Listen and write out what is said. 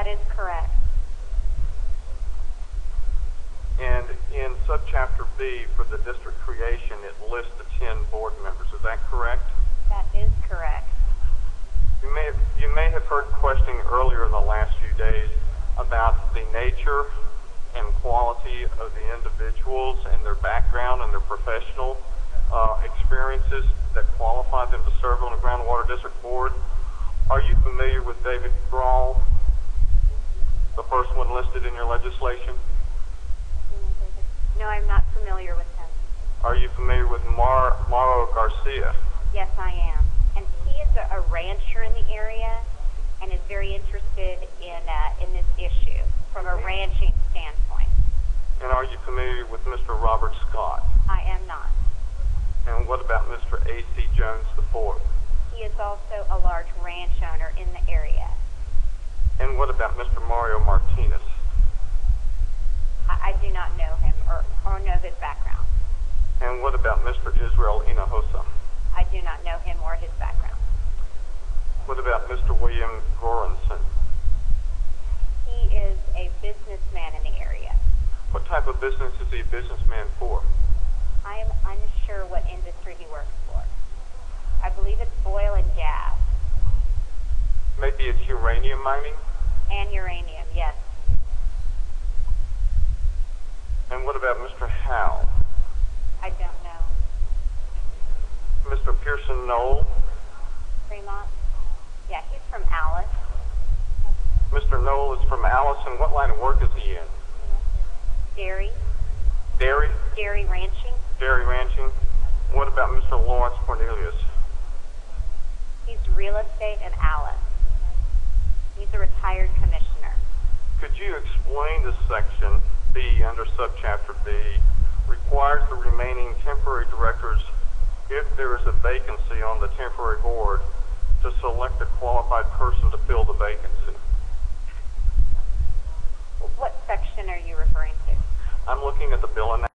That is correct. And in subchapter B for the district creation, it lists the 10 board members. Is that correct? That is correct. You may have heard questioning earlier in the last few days about the nature and quality of the individuals and their background and their professional experiences that qualify them to serve on the Groundwater District Board. Are you familiar with David Grawl, the first one listed in your legislation? No, I'm not familiar with him. Are you familiar with Mauro Garcia? Yes, I am. And he is a rancher in the area and is very interested in this issue from a ranching standpoint. And are you familiar with Mr. Robert Scott? I am not. And what about Mr. A.C. Jones IV? He is also a large ranch owner in the area. And what about Mr. Mario Martinez? I do not know him or know his background. And what about Mr. Israel Hinojosa? I do not know him or his background. What about Mr. William Goranson? He is a businessman in the area. What type of business is he a businessman for? I am unsure what industry he works for. I believe it's oil and gas. Maybe it's uranium mining? And uranium, yes. And what about Mr. Howe? I don't know. Mr. Pearson Knoll? Fremont? Yeah, he's from Alice. Mr. Knoll is from Alice, and what line of work is he in? Dairy. Dairy? Dairy ranching. Dairy ranching. What about Mr. Lawrence Cornelius? He's real estate in Alice. He's a retired commissioner. Could you explain the section B under subchapter B requires the remaining temporary directors, if there is a vacancy on the temporary board, to select a qualified person to fill the vacancy? What section are you referring to? I'm looking at the bill of